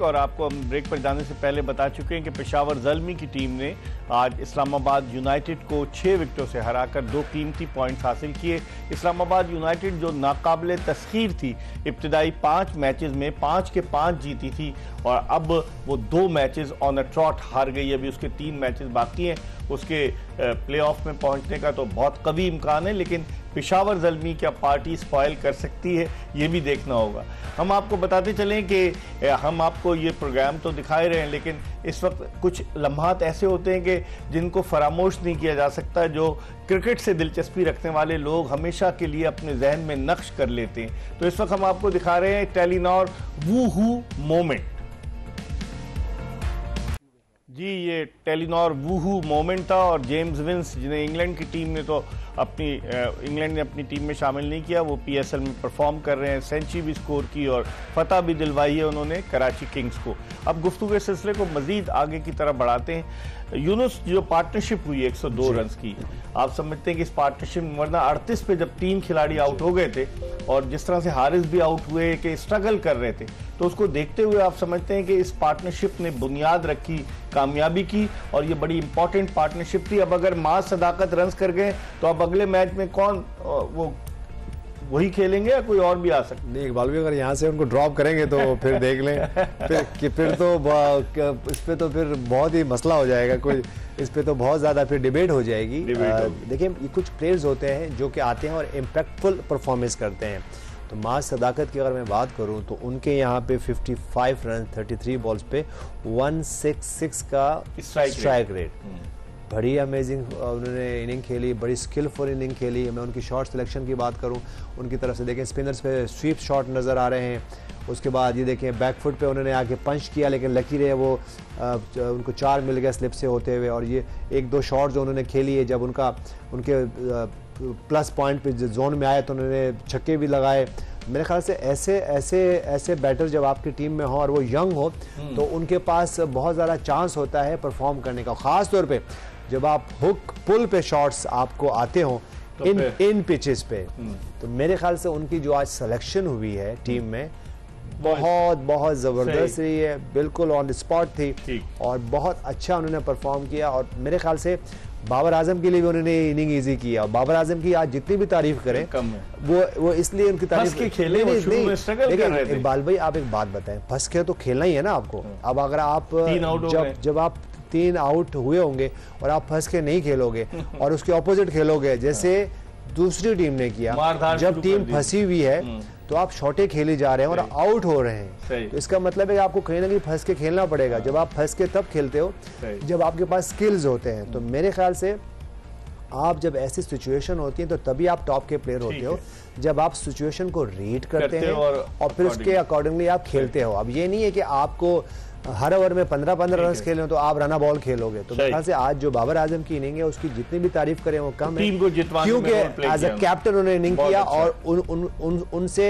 और आपको हम ब्रेक पर जाने से पहले बता चुके हैं कि पेशावर ज़ल्मी की टीम ने आज इस्लामाबाद यूनाइटेड को 6 विकेटों से हराकर 2 कीमती पॉइंट्स हासिल किए। इस्लामाबाद यूनाइटेड जो नाकाबिले तस्खीर थी, इब्तिदाई 5 मैचेस में 5 के 5 जीती थी और अब वो 2 मैचेस ऑन अ ट्रॉट हार गई। अभी उसके 3 मैचेस बाकी हैं, उसके प्लेऑफ में पहुंचने का तो बहुत कभी इम्कान है, लेकिन पेशावर ज़ल्मी क्या पार्टी स्पॉइल कर सकती है, ये भी देखना होगा। हम आपको बताते चलें कि हम आपको ये प्रोग्राम तो दिखाए रहे हैं, लेकिन इस वक्त कुछ लम्हात ऐसे होते हैं कि जिनको फरामोश नहीं किया जा सकता, जो क्रिकेट से दिलचस्पी रखने वाले लोग हमेशा के लिए अपने जहन में नक्श कर लेते हैं। तो इस वक्त हम आपको दिखा रहे हैं टेलीनॉर वूहू मोमेंट। जी, ये टेलीनॉर वूहू मोमेंट था और जेम्स विंस, जिन्हें इंग्लैंड की टीम ने तो इंग्लैंड ने अपनी टीम में शामिल नहीं किया, वो पीएसएल में परफॉर्म कर रहे हैं, सेंचुरी भी स्कोर की और फतह भी दिलवाई है उन्होंने कराची किंग्स को। अब गुफ्तगू के सिलसिले को मजीद आगे की तरफ बढ़ाते हैं। यूनुस, जो पार्टनरशिप हुई 102 रन की, आप समझते हैं कि इस पार्टनरशिप में, वरना 38 पे जब 3 खिलाड़ी आउट हो गए थे और जिस तरह से हारिस भी आउट हुए कि स्ट्रगल कर रहे थे, तो उसको देखते हुए आप समझते हैं कि इस पार्टनरशिप ने बुनियाद रखी कामयाबी की और ये बड़ी इंपॉर्टेंट पार्टनरशिप थी। अब अगर माज सदाकत रन्स कर गए तो अब अगले मैच में कौन वही खेलेंगे या कोई और भी आ सकता है? नहीं, इकबाल भी अगर यहाँ से उनको ड्रॉप करेंगे तो फिर देख लें फिर तो इस पे तो फिर बहुत ही मसला हो जाएगा, कोई इस पे तो बहुत ज़्यादा फिर डिबेट हो जाएगी। देखिए, ये कुछ प्लेयर्स होते हैं जो कि आते हैं और इम्पैक्टफुल परफॉर्मेंस करते हैं। तो माज सदाकत की अगर मैं बात करूं तो उनके यहाँ पे 55 रन 33 बॉल्स पे 166 का स्ट्राइक रेट, बड़ी अमेजिंग उन्होंने इनिंग खेली, बड़ी स्किलफुल इनिंग खेली। मैं उनकी शॉट सिलेक्शन की बात करूं, उनकी तरफ से देखें स्पिनर्स पे स्वीप शॉट नज़र आ रहे हैं। उसके बाद ये देखें बैकफुट पे उन्होंने आके पंच किया, लेकिन लकी रहे वो उनको 4 मिल गया स्लिप से होते हुए। और ये 1-2 शॉट जो उन्होंने खेली है, जब उनके प्लस पॉइंट पे जोन में आए तो उन्होंने छक्के भी लगाए। मेरे ख्याल से ऐसे बैटर जब आपकी टीम में हो और वो यंग हो तो उनके पास बहुत ज़्यादा चांस होता है परफॉर्म करने का, ख़ास तौर पे जब आप हुक पुल पे शॉट्स आपको आते हों तो इन पिचेस पे। तो मेरे ख्याल से उनकी जो आज सिलेक्शन हुई है टीम में बहुत ज़बरदस्त रही है, बिल्कुल ऑन द स्पॉट थी और बहुत अच्छा उन्होंने परफॉर्म किया। और मेरे ख्याल से बाबर आजम के लिए भी उन्होंने इनिंग इजी किया। बाबर आजम की आज जितनी भी तारीफ करें वो इसलिए उनकी तारीफ देखिए इकबाल भाई, आप एक बात बताएं, फंस के तो खेलना ही है ना आपको। अब अगर आप जब आप 3 आउट हुए होंगे और आप फंस के नहीं खेलोगे और उसके ऑपोजिट खेलोगे जैसे दूसरी टीम ने किया, जब टीम फंसी हुई है तो आप शॉटे खेले जा रहे हैं और आउट हो रहे हैं, तो इसका मतलब है कि आपको कहीं ना कहीं फंस के खेलना पड़ेगा। जब आप फंस के तब खेलते हो जब आपके पास स्किल्स होते हैं। तो मेरे ख्याल से आप जब ऐसी सिचुएशन होती है तो तभी आप टॉप के प्लेयर होते हो, जब आप सिचुएशन को रीड करते हैं और फिर उसके अकॉर्डिंगली आप खेलते हो। अब ये नहीं है कि आपको हर ओवर में 15-15 रन खेले हो तो आप रना बॉल खेलोगे। तो मेरे ख्याल से आज जो बाबर आजम की इनिंग है उसकी जितनी भी तारीफ करें वो कम है, क्योंकि एज अ कैप्टन उन्होंने इनिंग किया और उनसे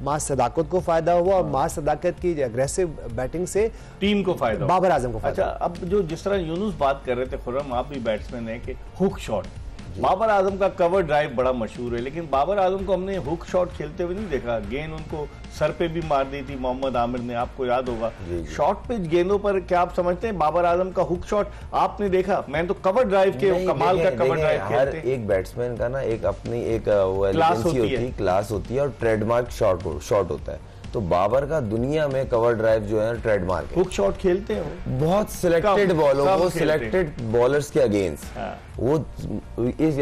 माज सदाकत को फायदा हुआ और माज सदाकत की एग्रेसिव बैटिंग से टीम को फायदा, बाबर आजम को फायदा। अच्छा, अब जो जिस तरह यूनुस बात कर रहे थे, खुर्रम आप भी बैट्समैन है कि हुक शॉट, बाबर आजम का कवर ड्राइव बड़ा मशहूर है, लेकिन बाबर आजम को हमने हुक शॉट खेलते हुए नहीं देखा। गेंद उनको सर पे भी मार दी थी मोहम्मद आमिर ने, आपको याद होगा। शॉर्ट पिच गेंदों पर क्या आप समझते हैं बाबर आजम का हुक शॉट आपने देखा? मैं तो कवर ड्राइव के कमाल का कवर ड्राइव खेलते हैं। एक बैट्समैन का ना एक अपनी एक क्लास होती है और ट्रेडमार्क शॉट होता है। तो बाबर का दुनिया में कवर ड्राइव जो है ट्रेडमार्क है। हुक शॉट खेलते हैं बहुत सिलेक्टेड बॉलों को, सिलेक्टेड बॉलर्स के अगेंस्ट वो इस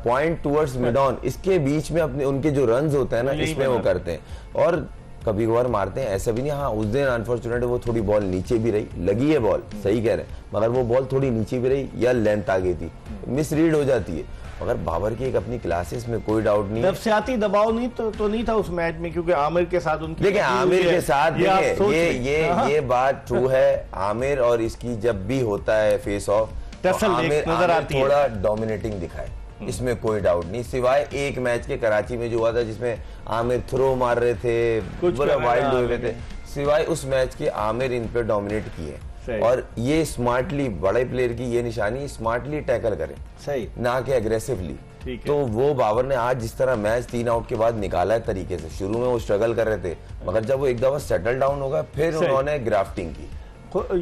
पॉइंट टुवर्ड्स मिड ऑन, इसके बीच में अपने उनके जो रन्स होते हैं ना, इसमें वो करते हैं और कभी कभार मारते हैं, ऐसा भी नहीं। हाँ, उस दिन अनफॉर्चुनेट वो थोड़ी बॉल नीचे भी रही, लगी है बॉल, सही कह रहे हैं, मगर वो बॉल थोड़ी नीचे भी रही या लेंथ आ गई थी, मिस रीड हो जाती है। मगर बाबर की एक अपनी क्लासेस में कोई डाउट नहीं, नफसियाती दबाव नहीं तो नहीं था उस मैच में, क्योंकि आमिर के साथ उनकी देखिए आमिर के साथ ये बात ट्रू है। आमिर और इसकी जब भी होता है फेस ऑफ, आमिर थोड़ा डोमिनेटिंग दिखाए, इसमें कोई डाउट नहीं, सिवाय एक मैच के कराची में जो हुआ था जिसमें आमिर थ्रो मार रहे थे, बड़ा वाइल्ड हुए थे, सिवाय उस मैच के आमिर इन पे डोमिनेट किए। और ये स्मार्टली, बड़े प्लेयर की ये निशानी, स्मार्टली टैकल करें, सही, ना कि एग्रेसिवली। तो वो बाबर ने आज जिस तरह मैच 3 आउट के बाद निकाला है तरीके से, शुरू में वो स्ट्रगल कर रहे थे, मगर जब वो एक दफा सेटल डाउन होगा फिर उन्होंने ग्राफ्टिंग की।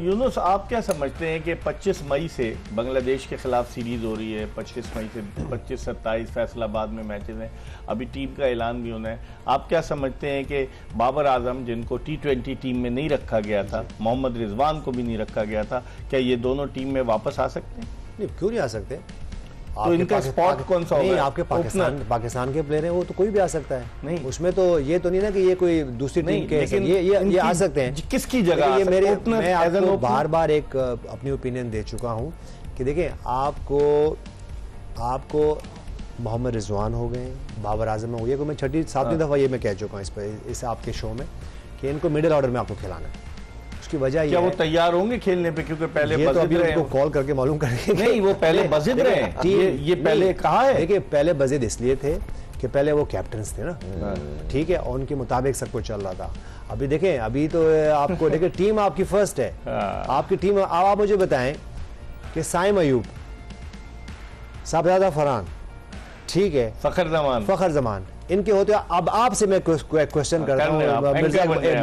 यूनुस, आप क्या समझते हैं कि 25 मई से बांग्लादेश के खिलाफ सीरीज हो रही है, 25 मई से 25-27 फैसलाबाद में मैचेस हैं, अभी टीम का ऐलान भी होना है। आप क्या समझते हैं कि बाबर आजम, जिनको T20 टीम में नहीं रखा गया था, मोहम्मद रिजवान को भी नहीं रखा गया था, क्या ये दोनों टीम में वापस आ सकते हैं? नहीं, क्यों नहीं आ सकते? तो इनका स्पॉट कौन सा होगा? नहीं, आपके पाकिस्तान के प्लेयर हैं, वो तो कोई भी आ सकता है। नहीं, उसमें तो ये तो नहीं ना कि ये कोई दूसरी टीम के, ये आ सकते हैं। किसकी जगह? ये मैं आपको बार बार एक अपनी ओपिनियन दे चुका हूं कि देखिए, आपको मोहम्मद रिजवान हो गए, बाबर आजम हो गए, मैं 6-7वीं दफा ये मैं कह चुका हूँ इस आपके शो में कि इनको मिडिल ऑर्डर में आपको खिलाना है। उसकी वजह क्या वो तैयार होंगे खेलने पे? क्योंकि पहले ये तो अभी उनको कॉल करके मालूम करेंगे। नहीं, वो पहले बजिद रहे हैं, ये पहले कहा है। देखिए, पहले बजिद इसलिए थे कि पहले वो कैप्टन्स थे ना, ठीक है, और उनके मुताबिक सब कुछ चल रहा था। अभी देखें, अभी तो आपको देखिए टीम आपकी फर्स्ट है, आपकी टीम। आप मुझे बताएं कि साइम अयूब, साहबजादा फरहान, ठीक है, फखर जमान, इनके होते, अब आपसे मैं क्वेश्चन करता हूँ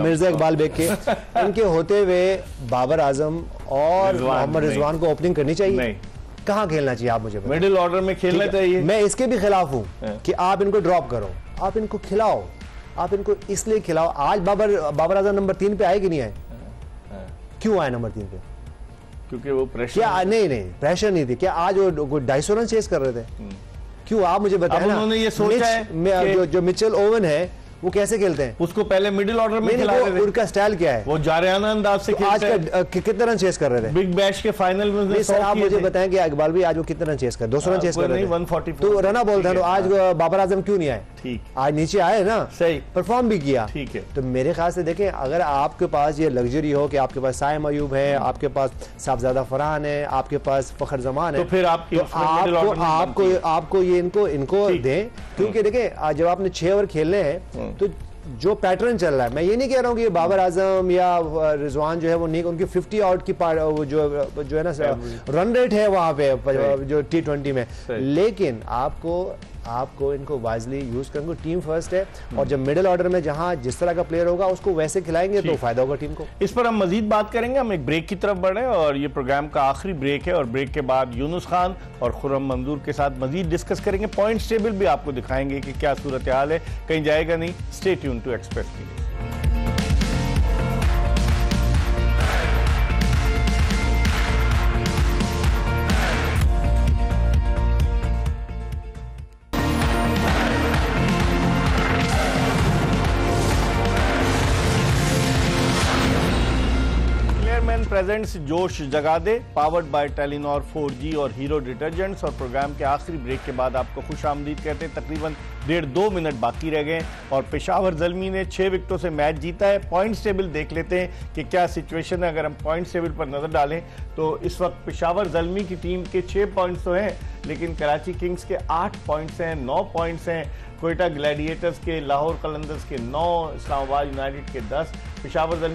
मिर्जा इकबाल बेग के, इनके होते हुए बाबर आजम और मोहम्मद रिजवान को ओपनिंग करनी चाहिए? कहाँ खेलना चाहिए? आप मुझे बताएं। मिडिल ऑर्डर में खेलना चाहिए। मैं इसके भी खिलाफ हूँ कि आप इनको ड्रॉप करो, आप इनको खिलाओ, आप इनको इसलिए खिलाओ। आज बाबर आजम नंबर 3 पे आए कि नहीं आए? क्यों आए नंबर 3 पे? क्योंकि वो प्रेशर, क्या नहीं प्रेशर नहीं थी क्या? आज वो 250 रन चेस कर रहे थे, क्यों? आप मुझे बताएं ना। उन्होंने ये सोचा है जो मिचेल ओवन है वो कैसे खेलते हैं? उसको पहले मिडिल ऑर्डर में खिला रहे थे। उनका स्टाइल क्या है? वो जारियाना अंदाज से खेलते हैं। आज कितने रन चेस कर रहे थे बिग बैश के फाइनल में? सर, आप मुझे बताएं कि इकबाल भाई आज वो कितने रन चेस कर? 200 रन चेस कर रहे थे, 144 तो रना बोलते हैं। तो आज बाबर आजम क्यों नहीं आए? ठीक, आज नीचे आए ना, सही परफॉर्म भी किया। ठीक है, तो मेरे ख्याल से देखें, अगर आपके पास ये लग्जरी हो कि आपके पास साइम अयूब है, आपके पास साहबजादा फरहान है, आपके पास फखर जमान है, तो फिर आपको ये इनको दें। क्योंकि देखें, जब आपने 6 ओवर खेलने हैं तो जो पैटर्न चल रहा है, मैं ये नहीं कह रहा हूँ कि बाबर आजम या रिजवान जो है वो नहीं, उनकी 50 आउट की जो है ना रन रेट है वहां पे जो T20 में, लेकिन आपको इनको वाइजली यूज करेंगे। टीम फर्स्ट है, और जब मिडिल ऑर्डर में जहां जिस तरह का प्लेयर होगा उसको वैसे खिलाएंगे तो फायदा होगा टीम को। इस पर हम मजीद बात करेंगे। हम एक ब्रेक की तरफ बढ़े और ये प्रोग्राम का आखिरी ब्रेक है, और ब्रेक के बाद यूनुस खान और खुर्रम मंजूर के साथ मजीद डिस्कस करेंगे। पॉइंट्स टेबल भी आपको दिखाएंगे कि क्या सूरत हाल है, कहीं जाएगा नहीं। Stay tune to Express TV. Presents जोश जगा दे, पावर्ड बाय टेलीनॉर 4G और हीरो डिटर्जेंट्स। और प्रोग्राम के आखिरी ब्रेक के बाद आपको खुश आमदीद कहते हैं। तकरीबन 1.5-2 मिनट बाकी रह गए और पेशावर ज़ल्मी ने 6 विकेटों से मैच जीता है। पॉइंट्स टेबल देख लेते हैं कि क्या सिचुएशन है। अगर हम पॉइंट्स टेबल पर नजर डालें तो इस वक्त पेशावर ज़ल्मी की टीम के 6 पॉइंट्स तो हैं, लेकिन कराची किंग्स के 8 पॉइंट्स हैं, 9 पॉइंट्स हैं। कोयटा ग्लैडिएटर्स के, लाहौर कलंदर्स के 9, इस्लामाबाद यूनाइटेड के 10। पेशावर ज़ल्मी